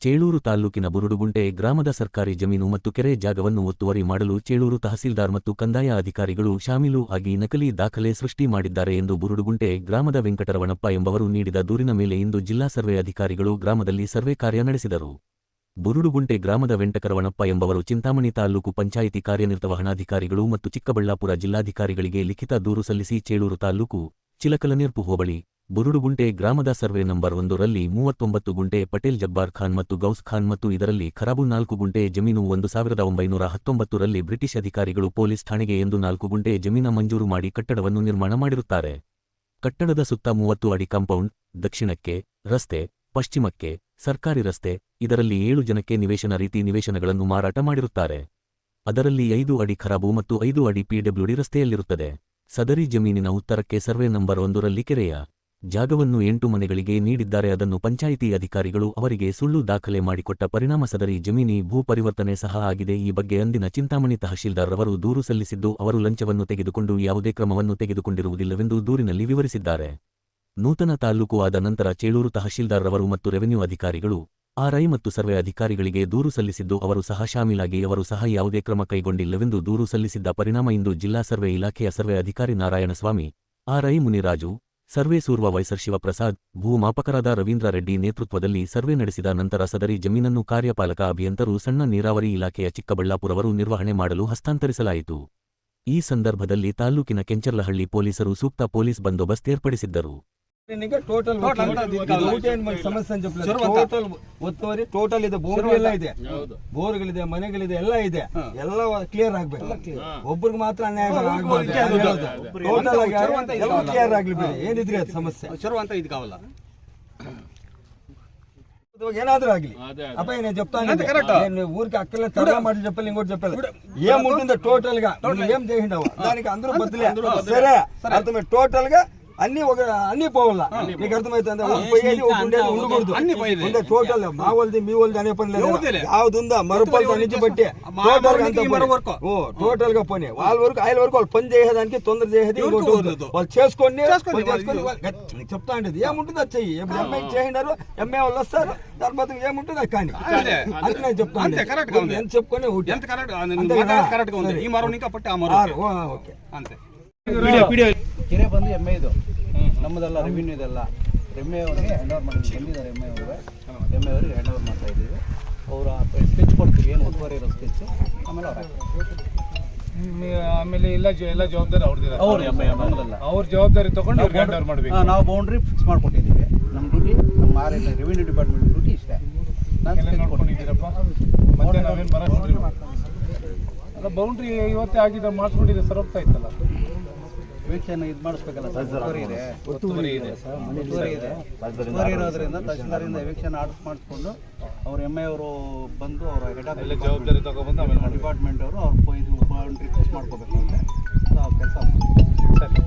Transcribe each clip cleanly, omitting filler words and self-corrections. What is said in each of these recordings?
ಚೇಳೂರು ತಾಲ್ಲೂಕಿನ ಬುರುಡುಗುಂಟೆ ಗ್ರಾಮದ ಸರ್ಕಾರಿ ಜಮೀನು ಮತ್ತು ಕೆರೆ ಜಾಗವನ್ನು ಒತ್ತುವರಿ ಮಾಡಲು ಚೇಳೂರು ತಹಸೀಲ್ದಾರ್ ಮತ್ತು ಕಂದಾಯ ಅಧಿಕಾರಿಗಳು ಶಾಮೀಲು ಆಗಿ ನಕಲಿ ದಾಖಲೆ ಸೃಷ್ಟಿ ಮಾಡಿದ್ದಾರೆ ಎಂದು ಬುರುಡುಗುಂಟೆ ಗ್ರಾಮದ ವೆಂಕಟರಮಣಪ್ಪ ಎಂಬವರು ನೀಡಿದ ದೂರಿನ ಮೇಲೆ ಇಂದು ಜಿಲ್ಲಾ ಸರ್ವೆ ಅಧಿಕಾರಿಗಳು ಗ್ರಾಮದಲ್ಲಿ ಸರ್ವೆ ಕಾರ್ಯ ನಡೆಸಿದರು. ಬುರುಡುಗುಂಟೆ ಗ್ರಾಮದ ವೆಂಕಟರಮಣಪ್ಪ ಎಂಬವರು ಚಿಂತಾಮಣಿ ತಾಲ್ಲೂಕು ಪಂಚಾಯಿತಿ ಕಾರ್ಯನಿರ್ವಹಣಾಧಿಕಾರಿಗಳು ಮತ್ತು ಚಿಕ್ಕಬಳ್ಳಾಪುರ ಜಿಲ್ಲಾಧಿಕಾರಿಗಳಿಗೆ ಲಿಖಿತ ದೂರು ಸಲ್ಲಿಸಿ ಚೇಳೂರು ತಾಲ್ಲೂಕು ಚಿಲಕಲನೆರ್ಪು ಹೋಬಳಿ ಬುರುಡುಗುಂಟೆ ಗ್ರಾಮದ ಸರ್ವೆ ನಂಬರ್ 1ರಲ್ಲಿ 39 ಗುಂಟೆ ಪಟೇಲ್ ಜಬ್ಬಾರ್ ಖಾನ್ ಮತ್ತು ಗೌಸ್ ಖಾನ್ ಮತ್ತು ಇದರಲ್ಲಿ ಖರಾಬು 4 ಗುಂಟೆ ಜಮೀನು 1919ರಲ್ಲಿ ಬ್ರಿಟಿಷ್ ಅಧಿಕಾರಿಗಳು ಪೊಲೀಸ್ ಠಾಣೆಗೆ ಎಂದು 4 ಗುಂಟೆ ಜಮೀನ ಮಂಜೂರು ಮಾಡಿ ಕಟ್ಟಡವನ್ನು ನಿರ್ಮಾಣ ಮಾಡಿರುತ್ತಾರೆ. ಕಟ್ಟಡದ ಸುತ್ತ 30 ಅಡಿ ಕಾಂಪೌಂಡ್, ದಕ್ಷಿಣಕ್ಕೆ ರಸ್ತೆ, ಪಶ್ಚಿಮಕ್ಕೆ ಸರ್ಕಾರಿ ರಸ್ತೆ, ಇದರಲ್ಲಿ 7 ಜನಕ್ಕೆ ನಿವೇಶನ ರೀತಿ ನಿವೇಶನಗಳನ್ನು ಮಾರಾಟ ಮಾಡಿರುತ್ತಾರೆ. ಅದರಲ್ಲಿ 5 ಅಡಿ ಖರಾಬು ಮತ್ತು 5 ಅಡಿ ಪಿಡಬ್ಲ್ಯೂಡಿ ರಸ್ತೆಯಲ್ಲಿರುತ್ತದೆ. ಸದರಿ ಜಮೀನಿನ ಉತ್ತರಕ್ಕೆ ಸರ್ವೆ ನಂಬರ್ 1ರಲ್ಲಿ ಕೆರೆಯ ಜಾಗವನ್ನು 8 ಮನೆಗಳಿಗೆ ನೀಡಿದ್ದಾರೆ. ಅದನ್ನು ಪಂಚಾಯಿತಿ ಅಧಿಕಾರಿಗಳು ಅವರಿಗೆ ಸುಳ್ಳು ದಾಖಲೆ ಮಾಡಿಕೊಟ್ಟ ಪರಿಣಾಮ ಸದರಿ ಜಮೀನಿ ಭೂ ಪರಿವರ್ತನೆ ಸಹ ಆಗಿದೆ. ಈ ಬಗ್ಗೆ ಅಂದಿನ ಚಿಂತಾಮಣಿ ತಹಶೀಲ್ದಾರ್ ಅವರು ದೂರು ಸಲ್ಲಿಸಿದ್ದು, ಅವರು ಲಂಚವನ್ನು ತೆಗೆದುಕೊಂಡು ಯಾವುದೇ ಕ್ರಮವನ್ನು ತೆಗೆದುಕೊಂಡಿರುವುದಿಲ್ಲವೆಂದು ದೂರಿನಲ್ಲಿ ವಿವರಿಸಿದ್ದಾರೆ. ನೂತನ ತಾಲ್ಲೂಕು ಆದ ನಂತರ ಚೇಳೂರು ತಹಶೀಲ್ದಾರ್ ರವರು ಮತ್ತು ರೆವೆನ್ಯೂ ಅಧಿಕಾರಿಗಳು ಆರ್ಐ ಮತ್ತು ಸರ್ವೆ ಅಧಿಕಾರಿಗಳಿಗೆ ದೂರು ಸಲ್ಲಿಸಿದ್ದು, ಅವರು ಸಹ ಶಾಮೀಲಾಗಿ ಅವರು ಸಹ ಯಾವುದೇ ಕ್ರಮ ಕೈಗೊಂಡಿಲ್ಲವೆಂದು ದೂರು ಸಲ್ಲಿಸಿದ್ದ ಪರಿಣಾಮ ಇಂದು ಜಿಲ್ಲಾ ಸರ್ವೆ ಇಲಾಖೆಯ ಸರ್ವೆ ಅಧಿಕಾರಿ Narayanaswamy, RI Muniraju, survey supervisor Shivaprasad, ಭೂ ಮಾಪಕರಾದ ರವೀಂದ್ರ ರೆಡ್ಡಿ ನೇತೃತ್ವದಲ್ಲಿ ಸರ್ವೆ ನಡೆಸಿದ ನಂತರ ಸದರಿ ಜಮೀನನ್ನು ಕಾರ್ಯಪಾಲಕ ಅಭಿಯಂತರು ಸಣ್ಣ ನೀರಾವರಿ ಇಲಾಖೆಯ ಚಿಕ್ಕಬಳ್ಳಾಪುರವರು ನಿರ್ವಹಣೆ ಮಾಡಲು ಹಸ್ತಾಂತರಿಸಲಾಯಿತು. ಈ ಸಂದರ್ಭದಲ್ಲಿ ತಾಲ್ಲೂಕಿನ ಕೆಂಚರ್ಲಹಳ್ಳಿ ಪೊಲೀಸರು ಸೂಕ್ತ ಪೊಲೀಸ್ ಬಂದೋಬಸ್ತ್ ಏರ್ಪಡಿಸಿದ್ದರು. ಟೋಟಲ್ ಇದೆ, ಬೋರ್ಗಳೆಲ್ಲ ಇದೆ, ಬೋರ್ಗಳಿದೆ, ಮನೆಗಳಿದೆ, ಎಲ್ಲ ಇದೆ, ಎಲ್ಲ ಕ್ಲಿಯರ್ ಆಗ್ಬೇಕು. ಒಬ್ಬರಿಗೆ ಮಾತ್ರ ಅನ್ಯಾಯ ಟೋಟಲ್ ಆಗಿ ಕ್ಲಿಯರ್ ಆಗ್ಲಿ. ಏನಿದ್ರಿ ಅದು ಸಮಸ್ಯೆ ఏనాದರೂ ಆಗಲಿ అబ్బాయి నేను చెప్తాను ఊరికి అక్కర్లే తడా మాటలు చెప్పాలి ఇంకోటి చెప్పాలి ఏముంటుందో టోటల్ గా ఏం చేసిండవు దానికి అందరూ బదులే సరే అర్థమే టోటల్ గా అన్ని పోవాలా నీకు అర్థమైతుంది పోయేది ఒక ఉండేది ఉండకూడదు ఉండే టోటల్ మా వాళ్ళది మీ వాళ్ళది అనే పని లేదు యావది ఉందా మరపల్లి నుంచి బట్టి టోటల్ గా అంతా టోటల్ గా పోనీ వాళ్ళ వరకు ఆయన వరకు వాళ్ళు పని చేసేదానికి తొందర చేసేది వాళ్ళు చేసుకోండి చెప్తా ఉండేది ఏముంటుంది అది చెయ్యి ఇప్పుడు ఎంఏ చేసినారు ఎంఏ వాళ్ళు వస్తారు దాని బతుకు ఏముంటుంది అది కానీ అది నేను చెప్తాను ఎంత చెప్పుకొని ఓకే అంతే. ಕೆರೆ ಬಂದು ಎಮ್ಮೆ ಇದು ನಮ್ಮದೆಲ್ಲ ರೆವಿನ್ಯೂ ಇದೆಲ್ಲ ಎಮ್ಮೆ ಅವರಿಗೆ ಹ್ಯಾಂಡ್ ಓವರ್ ಮಾಡಿ ಬಂದಿದ್ದಾರೆ. ಎಮ್ಮೆ ಅವರಿಗೆ ಹ್ಯಾಂಡ್ ಓವರ್ ಮಾಡ್ತಾ ಇದ್ದೀವಿ. ಅವರ ಸ್ಕೆಚ್ ಕೊಡ್ತೀವಿ, ಏನು ಒತ್ತುವರಿ ಇರೋ ಸ್ಕೆಚ್, ಆಮೇಲೆ ಎಲ್ಲ ಜವಾಬ್ದಾರಿ ಅವ್ರದ್ದಿಲ್ಲ, ಅವ್ರ ಜವಾಬ್ದಾರಿ ತಗೊಂಡು ಹ್ಯಾಂಡ್ ಓವರ್ ಮಾಡಬೇಕು. ನಾವು ಬೌಂಡ್ರಿ ಫಿಕ್ಸ್ ಮಾಡ್ಕೊಟ್ಟಿದ್ದೀವಿ. ನಮ್ಮ ಡ್ಯೂಟಿ, ನಮ್ಮ ರೆವಿನ್ಯೂ ಡಿಪಾರ್ಟ್ಮೆಂಟ್ ಡ್ಯೂಟಿ ಇಷ್ಟೇ. ನೋಡ್ಕೊಂಡಿದ್ದೀರಪ್ಪ, ಮತ್ತೆ ನಾವೇನು ಬರೋದ್ರಿ ಅಲ್ಲ, ಬೌಂಡ್ರಿ ಇವತ್ತೇ ಆಗಿದೆ, ಮಾಡಿಸ್ಕೊಂಡಿದೆ, ಸರ್ ಹೋಗ್ತಾ ಇತ್ತಲ್ಲ, ವೀಕ್ಷಣೆ ಇದು ಮಾಡಿಸ್ಬೇಕಲ್ಲ ಸರ್. ಒತ್ತುವರಿ ಇದೆ ಇರೋದ್ರಿಂದ ತಹಸೀಲ್ದಾರಿಂದ ವೀಕ್ಷಣೆ ಆರ್ಡರ್ ಮಾಡಿಸ್ಕೊಂಡು ಅವ್ರ ಎಮ್ಮೆ ಅವರು ಬಂದು ಅವರ ಹೆಡ್ ಆಫ್ ಜವಾಬ್ದಾರಿ ತಗೊಬಂದು ಆಮೇಲೆ ಡಿಪಾರ್ಟ್ಮೆಂಟ್ ಅವರು ಅವ್ರು ಇದು ರಿಕ್ವೆಸ್ಟ್ ಮಾಡ್ಕೋಬೇಕು ಅಂತ ಕೆಲಸ. ಸರಿ,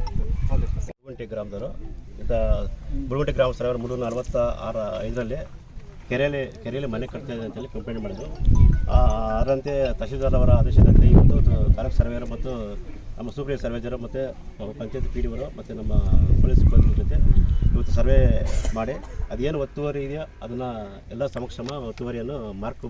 ಓಕೆ ಸರ್. ಬುರುಗುಂಟೆ ಗ್ರಾಮದವರು ಬುರುಗುಂಟೆ ಗ್ರಾಮ ಸರ್ವೆ 346/5ರಲ್ಲಿ ಕೆರೆಯಲ್ಲಿ ಮನೆ ಕಟ್ತಾ ಇದೆ ಅಂತೇಳಿ ಕಂಪ್ಲೇಂಟ್ ಮಾಡಿದ್ರು. ಅದರಂತೆ ತಹಶೀಲ್ದಾರ್ ಅವರ ಆದೇಶದಂತೆ ಇವತ್ತು ತಾಲೂಕು ಸರ್ವೇಯರ್ ಮತ್ತು ನಮ್ಮ ಸೂಪರ್ ಸರ್ವೇಜರು ಮತ್ತು ಪಂಚಾಯತ್ ಪಿ ಡಿ ಅವರು ಮತ್ತು ನಮ್ಮ ಪೊಲೀಸ್ ಸಿಬ್ಬಂದಿ ಜೊತೆ ಇವತ್ತು ಸರ್ವೆ ಮಾಡಿ ಅದೇನು ಒತ್ತುವರಿ ಇದೆಯೋ ಅದನ್ನು ಎಲ್ಲ ಸಮಕ್ಷಮ ಒತ್ತುವರಿಯನ್ನು ಮಾರ್ಕ್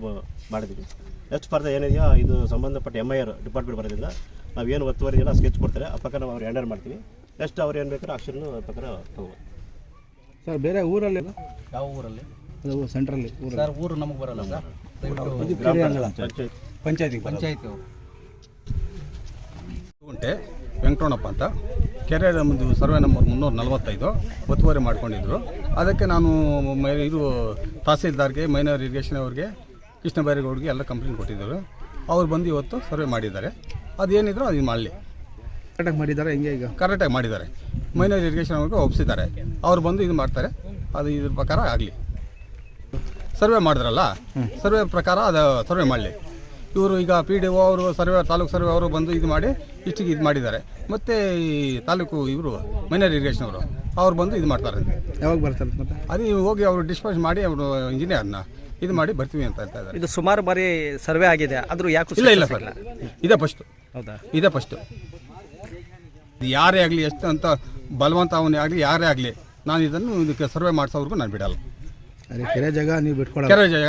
ಮಾಡಿದ್ದೀವಿ. ನೆಕ್ಸ್ಟ್ ಫರ್ದರ್ ಏನಿದೆಯೋ ಇದು ಸಂಬಂಧಪಟ್ಟ MIR ಡಿಪಾರ್ಟ್ಮೆಂಟ್ ಬರೋದ್ರಿಂದ ನಾವು ಏನು ಒತ್ತುವರಿ ಇದೆಯೋ ಸ್ಕೆಚ್ ಕೊಡ್ತಾರೆ, ಆ ಪ್ರಕಾರ ನಾವು ಹ್ಯಾಂಡಲ್ ಮಾಡ್ತೀವಿ. ನೆಕ್ಸ್ಟ್ ಅವ್ರು ಏನು ಬೇಕಾದ್ರೆ ಆಕ್ಷನ್ ಪ್ರಕಾರ ತಗೋಬೋದು. ಸರ್ ಬೇರೆ ಊರಲ್ಲಿ ಯಾವ ಊರಲ್ಲಿ ಸೆಂಟ್ರಲ್ಲಿ ಸರ್ ಊರು ನಮಗೆ ಬರಲ್ಲ ಸರ್, ಪಂಚಾಯತಿ ಗುಂಟೆ ವೆಂಕಟರಮಣಪ್ಪ ಅಂತ. ಕೆರೆ ನಮ್ಮದು ಸರ್ವೆ ನಂಬರ್ 345 ಒತ್ತುವರಿ ಮಾಡ್ಕೊಂಡಿದ್ರು. ಅದಕ್ಕೆ ನಾನು ಇದು ತಹಸೀಲ್ದಾರ್ಗೆ, ಮೈನರ್ ಇರಿಗೇಷನ್ ಅವ್ರಿಗೆ, ಕೃಷ್ಣ ಬೈರೇಗೌಡರಿಗೆ ಎಲ್ಲ ಕಂಪ್ಲೇಂಟ್ ಕೊಟ್ಟಿದ್ದರು. ಅವ್ರು ಬಂದು ಇವತ್ತು ಸರ್ವೆ ಮಾಡಿದ್ದಾರೆ. ಅದೇನಿದ್ರು ಅದು ಮಾಡಲಿ, ಕರೆಕ್ಟಾಗಿ ಮಾಡಿದ್ದಾರೆ. ಹಿಂಗೆ ಈಗ ಕರೆಕ್ಟಾಗಿ ಮಾಡಿದ್ದಾರೆ. ಮೈನರ್ ಇರಿಗೇಷನ್ ಅವ್ರಿಗೆ ಒಪ್ಪಿಸಿದ್ದಾರೆ. ಅವ್ರು ಬಂದು ಇದು ಮಾಡ್ತಾರೆ, ಅದು ಇದ್ರ ಪ್ರಕಾರ ಆಗಲಿ. ಸರ್ವೆ ಮಾಡಿದ್ರಲ್ಲ, ಸರ್ವೆ ಪ್ರಕಾರ ಅದು ಸರ್ವೆ ಮಾಡಲಿ. ಇವರು ಈಗ PDO ಅವರು ಸರ್ವೆ, ತಾಲೂಕು ಸರ್ವೆ ಅವರು ಬಂದು ಇದು ಮಾಡಿ ಇಷ್ಟಿಗೆ ಇದು ಮಾಡಿದ್ದಾರೆ. ಮತ್ತು ಈ ತಾಲೂಕು ಇವರು ಮೈನರ್ ಇರಿಗೇಷನ್ ಅವ್ರು ಬಂದು ಇದು ಮಾಡ್ತಾರೆ. ಯಾವಾಗ ಬರ್ತಾರೆ ಮತ್ತೆ ಅದು ಹೋಗಿ ಅವರು ಡಿಸ್ಪಾಚ್ ಮಾಡಿ ಅವರು ಇಂಜಿನಿಯರ್ನ ಇದು ಮಾಡಿ ಬರ್ತೀವಿ ಅಂತ ಹೇಳ್ತಾ ಇದ್ದಾರೆ. ಇದು ಸುಮಾರು ಬಾರಿ ಸರ್ವೆ ಆಗಿದೆ, ಆದರೂ ಯಾಕೆ ಇಲ್ಲ ಸರ್, ಇದೇ ಫಸ್ಟು. ಹೌದಾ? ಇದೇ ಫಸ್ಟು. ಯಾರೇ ಆಗಲಿ, ಎಷ್ಟು ಅಂತ ಬಲವಂತ ಅವನೇ ಆಗಲಿ, ಯಾರೇ ಆಗಲಿ, ನಾನು ಇದನ್ನು ಇದಕ್ಕೆ ಸರ್ವೆ ಮಾಡಿಸೋವರೆಗೂ ನಾನು ಬಿಡಲ್ಲ. ಅದೇ ಕೆರೆ ಜಾಗ ನೀವು ಬಿಟ್ಕೊಳ್ಳೋ ಕೆರೆ ಜಾಗ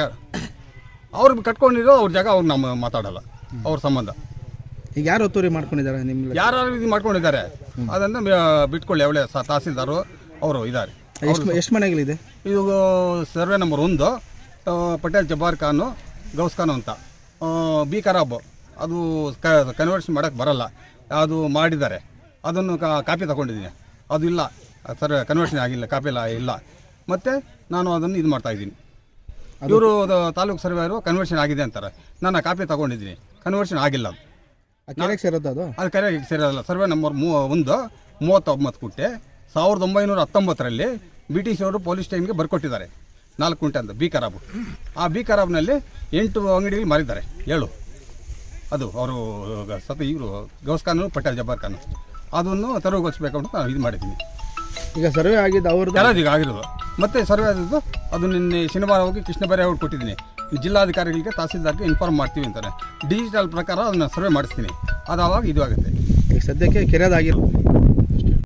ಅವ್ರು ಕಟ್ಕೊಂಡಿರೋ ಅವ್ರ ಜಾಗ ಅವ್ರು ನಮ್ಮ ಮಾತಾಡಲ್ಲ ಅವ್ರ ಸಂಬಂಧ. ಈಗ ಯಾರು ಒತ್ತುವರಿ ಮಾಡ್ಕೊಂಡಿದ್ದಾರೆ ನಿಮ್ಮ? ಯಾರು ಇದು ಮಾಡ್ಕೊಂಡಿದ್ದಾರೆ ಅದನ್ನು ಬಿಟ್ಕೊಳ್ಳಿ. ಅವಳೆ ತಹಸೀಲ್ದಾರು ಅವರು ಇದ್ದಾರೆ. ಎಷ್ಟು ಮನೆಗಳಿದೆ ಇದು ಸರ್ವೆ ನಂಬರ್ 1 ಪಟೇಲ್ ಜಬ್ಬಾರ್ ಖಾನು ಗೌಸ್ ಖಾನು ಅಂತ ಬಿ ಖರಾಬ್. ಅದು ಕನ್ವರ್ಷನ್ ಮಾಡೋಕ್ಕೆ ಬರಲ್ಲ, ಅದು ಮಾಡಿದ್ದಾರೆ. ಅದನ್ನು ಕಾಪಿ ತಗೊಂಡಿದ್ದೀನಿ, ಅದು ಇಲ್ಲ ಸರ್ವೆ ಕನ್ವರ್ಷನ್ ಆಗಿಲ್ಲ, ಕಾಪಿ ಇಲ್ಲ. ಮತ್ತು ನಾನು ಅದನ್ನು ಇದು ಮಾಡ್ತಾಯಿದ್ದೀನಿ. ಇವರು ತಾಲೂಕು ಸರ್ವೇರು ಕನ್ವರ್ಷನ್ ಆಗಿದೆ ಅಂತಾರೆ, ನಾನು ಕಾಪಿ ತಗೊಂಡಿದ್ದೀನಿ, ಕನ್ವರ್ಷನ್ ಆಗಿಲ್ಲ. ಅದು ಕೆರೆಗೆ ಸೇರೋದು ಅದು ಕೆರೆಗೆ ಸೇರೋಲ್ಲ. ಸರ್ವೆ ನಂಬರ್ 1 39 ಕುಂಟೆ 1919ರಲ್ಲಿ ಬ್ರಿಟಿಷರು ಪೊಲೀಸ್ ಸ್ಟೇಷನ್ಗೆ ಬರ್ಕೊಟ್ಟಿದ್ದಾರೆ 4 ಕುಂಟೆ ಅಂತ ಬಿ ಖರಾಬು. ಆ ಬಿ ಖರಾಬ್ನಲ್ಲಿ 8 ಅಂಗಡಿಗಳು ಮಾರಿದ್ದಾರೆ 7. ಅದು ಅವರು ಇವರು ಗೌಸ್ ಖಾನು ಪಟೇಲ್ ಜಬ್ಬಾರ್ ಖಾನು ಅದನ್ನು ತೆರವುಗೊಳಿಸ್ಬೇಕು ಅಂತ ನಾನು ಇದು ಮಾಡಿದ್ದೀನಿ. ಈಗ ಸರ್ವೆ ಆಗಿದ್ದು ಅವ್ರದ್ದು ಎಲ್ಲ ಈಗ ಆಗಿರೋದು. ಮತ್ತು ಸರ್ವೆ ಆದದ್ದು ಅದು ನಿನ್ನೆ ಶನಿವಾರ ಹೋಗಿ ಕೃಷ್ಣ ಬೈರೆ ಅವ್ರು ಕೊಟ್ಟಿದ್ದೀನಿ. ಜಿಲ್ಲಾಧಿಕಾರಿಗಳಿಗೆ ತಹಸೀಲ್ದಾರ್ಗೆ ಇನ್ಫಾರ್ಮ್ ಮಾಡ್ತೀವಿ ಅಂತಾರೆ. ಡಿಜಿಟಲ್ ಪ್ರಕಾರ ಅದನ್ನು ಸರ್ವೆ ಮಾಡಿಸ್ತೀನಿ, ಅದು ಆವಾಗ ಇದು ಆಗುತ್ತೆ. ಈಗ ಸದ್ಯಕ್ಕೆ ಕೆರೆದಾಗಿರೋ